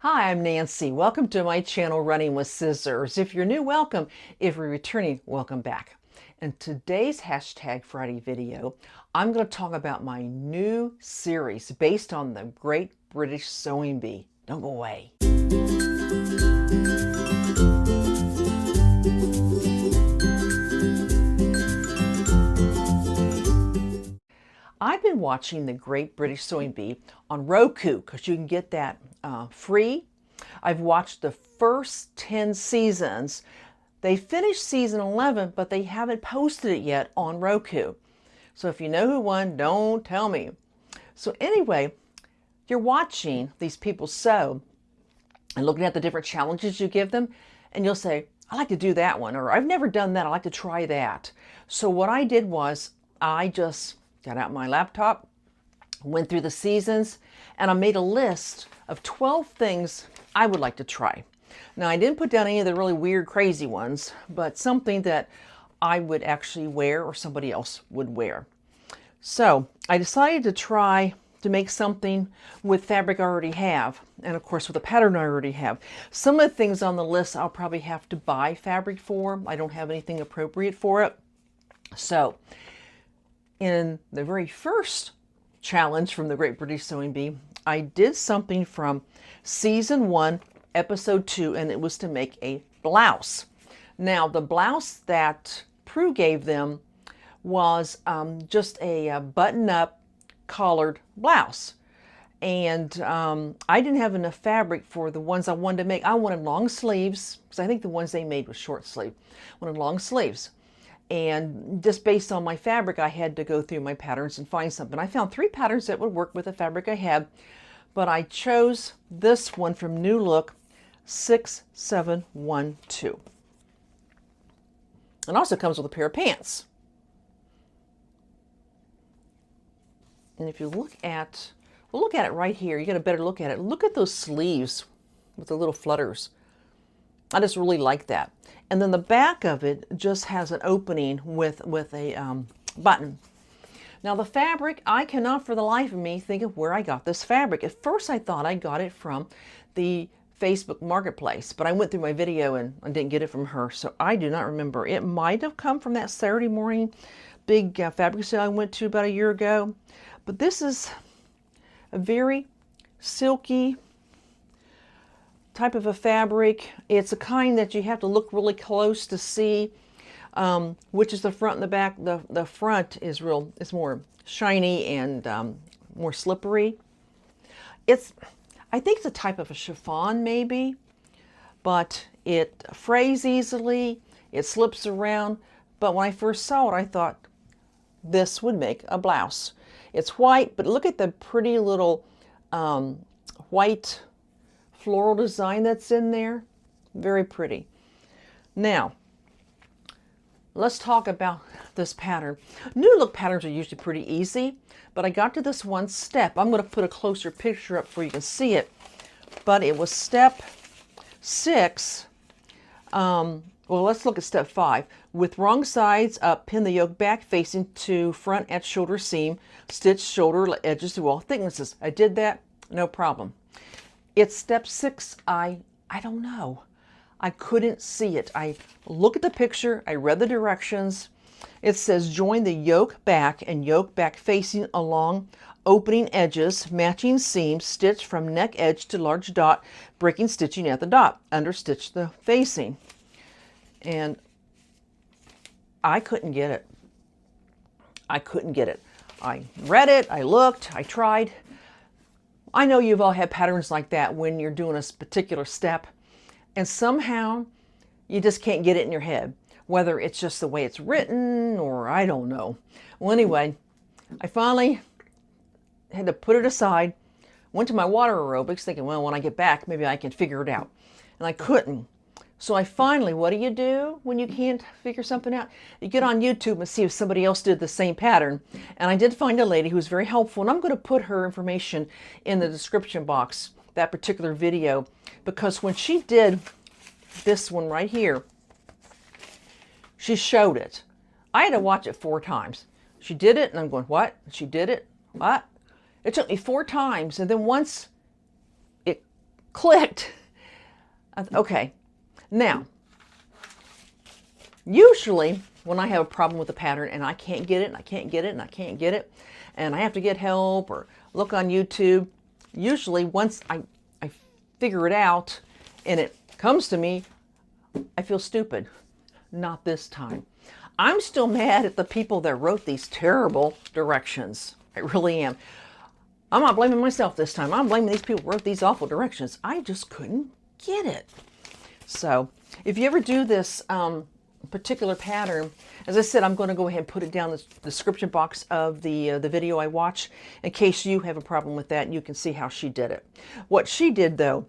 Hi, I'm Nancy. Welcome to my channel, Running with Scissors. If you're new, welcome. If you're returning, welcome back. In today's Hashtag Friday video, I'm going to talk about my new series based on the Great British Sewing Bee. Don't go away. I've been watching the Great British Sewing Bee on Roku because you can get that free. I've watched the first 10 seasons. They finished season 11, but they haven't posted it yet on Roku. So if you know who won, don't tell me. So anyway, you're watching these people sew and looking at the different challenges you give them, and you'll say, I like to do that one, or I've never done that, I like to try that. So what I did was I just got out my laptop, went through the seasons, and I made a list of 12 things I would like to try. Now, I didn't put down any of the really weird, crazy ones, but something that I would actually wear or somebody else would wear. So I decided to try to make something with fabric I already have, and of course with a pattern I already have. Some of the things on the list I'll probably have to buy fabric for. I don't have anything appropriate for it. So in the very first challenge from the Great British Sewing Bee, I did something from season 1, episode 2, and it was to make a blouse. Now, the blouse that Prue gave them was just a button-up collared blouse. And I didn't have enough fabric for the ones I wanted to make. I wanted long sleeves, because I think the ones they made was short sleeve. I wanted long sleeves. And just based on my fabric, I had to go through my patterns and find something. I found 3 patterns that would work with the fabric I had, but I chose this one from New Look 6712. It also comes with a pair of pants. And if you look at, well, look at it right here. You get a better look at it. Look at those sleeves with the little flutters. I just really like that. And then the back of it just has an opening with a button. Now the fabric, I cannot for the life of me think of where I got this fabric. At first I thought I got it from the Facebook Marketplace, but I went through my video and I didn't get it from her, so I do not remember. It might have come from that Saturday morning big fabric sale I went to about a year ago. But this is a very silky type of a fabric. It's a kind that you have to look really close to see which is the front and the back. The front is more shiny and more slippery. I think it's a type of a chiffon maybe, but it frays easily, it slips around. But when I first saw it, I thought this would make a blouse. It's white, but look at the pretty little white floral design that's in there. Very pretty. Now, let's talk about this pattern. New Look patterns are usually pretty easy, but I got to this one step. I'm going to put a closer picture up so you can see it, but it was step 6. Well, let's look at step 5. With wrong sides up, pin the yoke back facing to front at shoulder seam, stitch shoulder edges to all thicknesses. I did that, no problem. It's step 6. I don't know. I couldn't see it. I look at the picture, I read the directions. It says join the yoke back and yoke back facing along opening edges, matching seams, stitch from neck edge to large dot, breaking stitching at the dot, understitch the facing. And I couldn't get it. I couldn't get it. I read it, I looked, I tried. I know you've all had patterns like that when you're doing a particular step, and somehow you just can't get it in your head, whether it's just the way it's written or I don't know. Well, anyway, I finally had to put it aside, went to my water aerobics thinking, well, when I get back, maybe I can figure it out. And I couldn't. So I finally, what do you do when you can't figure something out? You get on YouTube and see if somebody else did the same pattern. And I did find a lady who was very helpful, and I'm going to put her information in the description box, that particular video, because when she did this one right here, she showed it. I had to watch it 4 times. She did it, and I'm going, what? She did it? What? It took me 4 times, and then once it clicked. Okay, now, usually when I have a problem with a pattern and I can't get it, and I can't get it, and I can't get it, and I have to get help or look on YouTube, usually once I figure it out and it comes to me, I feel stupid. Not this time. I'm still mad at the people that wrote these terrible directions. I really am. I'm not blaming myself this time. I'm blaming these people who wrote these awful directions. I just couldn't get it. So if you ever do this particular pattern, as I said, I'm going to go ahead and put it down in the description box of the video I watched in case you have a problem with that and you can see how she did it. What she did though,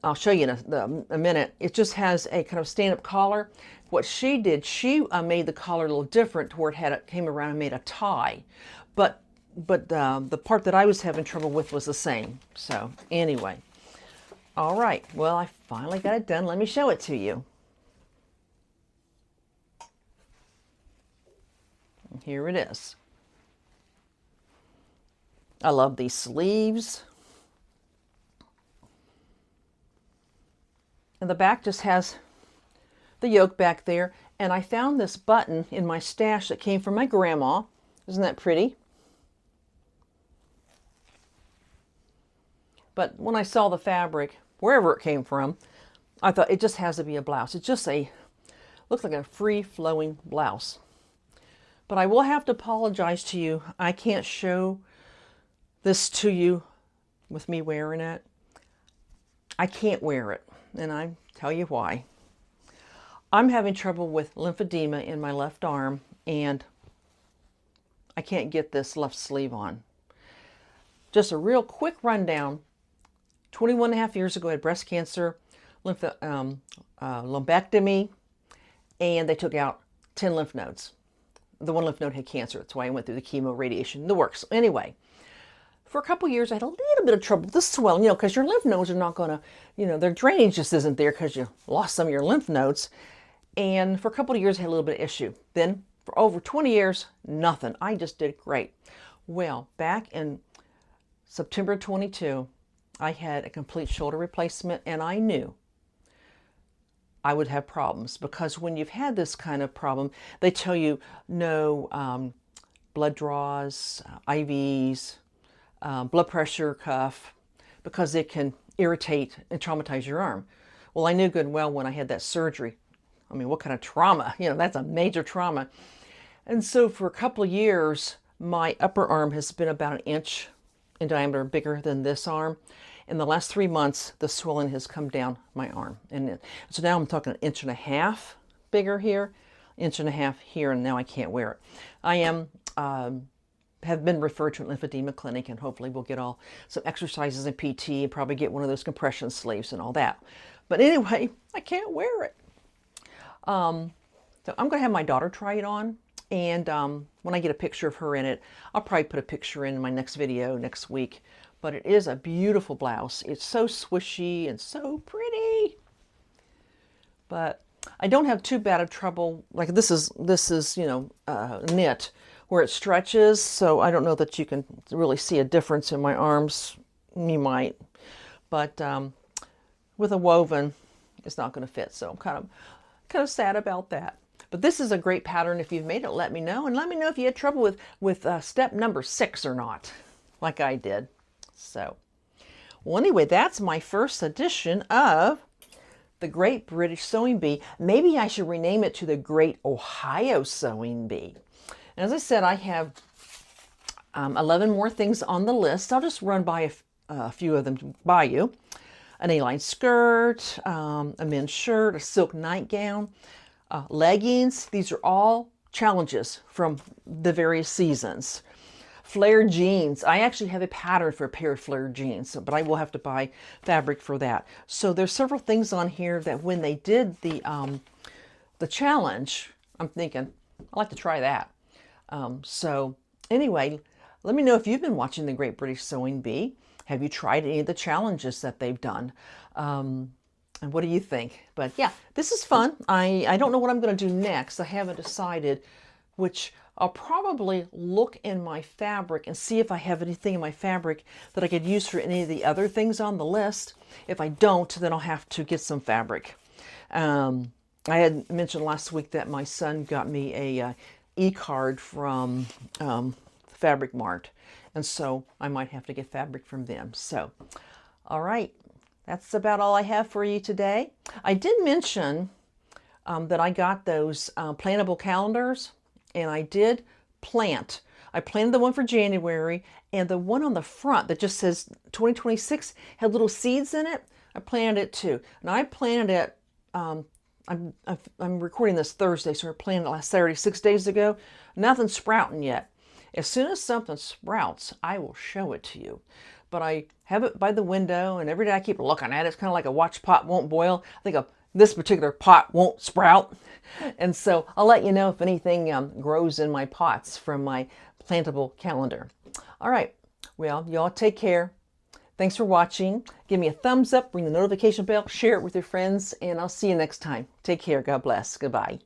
I'll show you in a minute. It just has a kind of stand-up collar. What she did, she made the collar a little different to where it came around and made a tie. But the part that I was having trouble with was the same. So anyway, all right. Well, I finally got it done. Let me show it to you. Here it is. I love these sleeves. And the back just has the yoke back there. And I found this button in my stash that came from my grandma. Isn't that pretty? But when I saw the fabric, wherever it came from, I thought it just has to be a blouse. It's just looks like a free-flowing blouse. But I will have to apologize to you. I can't show this to you with me wearing it. I can't wear it. And I tell you why. I'm having trouble with lymphedema in my left arm, and I can't get this left sleeve on. Just a real quick rundown. 21 and a half years ago, I had breast cancer, lumpectomy, and they took out 10 lymph nodes. The one lymph node had cancer. That's why I went through the chemo, radiation, the works. Anyway, for a couple of years, I had a little bit of trouble with the swelling, because your lymph nodes are not going to, their drainage just isn't there because you lost some of your lymph nodes. And for a couple of years, I had a little bit of issue. Then for over 20 years, nothing. I just did great. Well, back in September 22, I had a complete shoulder replacement, and I knew I would have problems because when you've had this kind of problem, they tell you no blood draws, IVs, blood pressure cuff, because it can irritate and traumatize your arm. Well, I knew good and well when I had that surgery. I mean, what kind of trauma? That's a major trauma. And so for a couple of years, my upper arm has been about an inch in diameter bigger than this arm. In the last 3 months, the swelling has come down my arm. And so now I'm talking an inch and a half bigger here, inch and a half here, and now I can't wear it. I have been referred to an lymphedema clinic, and hopefully we'll get some exercises in PT and probably get one of those compression sleeves and all that. But anyway, I can't wear it. So I'm going to have my daughter try it on, and when I get a picture of her in it, I'll probably put a picture in my next video next week. But it is a beautiful blouse. It's so swishy and so pretty. But I don't have too bad of trouble. Like this is knit where it stretches, so I don't know that you can really see a difference in my arms. You might, but with a woven, it's not going to fit. So I'm kind of sad about that. But this is a great pattern. If you've made it, let me know, and let me know if you had trouble with step number 6 or not, like I did. So, well, anyway, that's my first edition of the Great British Sewing Bee. Maybe I should rename it to the Great Ohio Sewing Bee. And as I said, I have 11 more things on the list. I'll just run by a few of them by you. An A-line skirt, a men's shirt, a silk nightgown, leggings. These are all challenges from the various seasons. Flared jeans. I actually have a pattern for a pair of flared jeans, but I will have to buy fabric for that. So there's several things on here that when they did the challenge, I'm thinking, I'd like to try that. So anyway, let me know if you've been watching the Great British Sewing Bee. Have you tried any of the challenges that they've done? And what do you think? But yeah, this is fun. I don't know what I'm going to do next. I haven't decided. which I'll probably look in my fabric and see if I have anything in my fabric that I could use for any of the other things on the list. If I don't, then I'll have to get some fabric. I had mentioned last week that my son got me a e-card from Fabric Mart, and so I might have to get fabric from them. So, all right, that's about all I have for you today. I did mention that I got those plantable calendars, and I did plant. I planted the one for January, and the one on the front that just says 2026 had little seeds in it. I planted it too, and I planted it. I'm recording this Thursday, so I planted it last Saturday, 6 days ago. Nothing's sprouting yet. As soon as something sprouts, I will show it to you. But I have it by the window, and every day I keep looking at it. It's kind of like a watch pot won't boil. I think this particular pot won't sprout. And so I'll let you know if anything grows in my pots from my plantable calendar. All right. Well, y'all take care. Thanks for watching. Give me a thumbs up, ring the notification bell, share it with your friends, and I'll see you next time. Take care. God bless. Goodbye.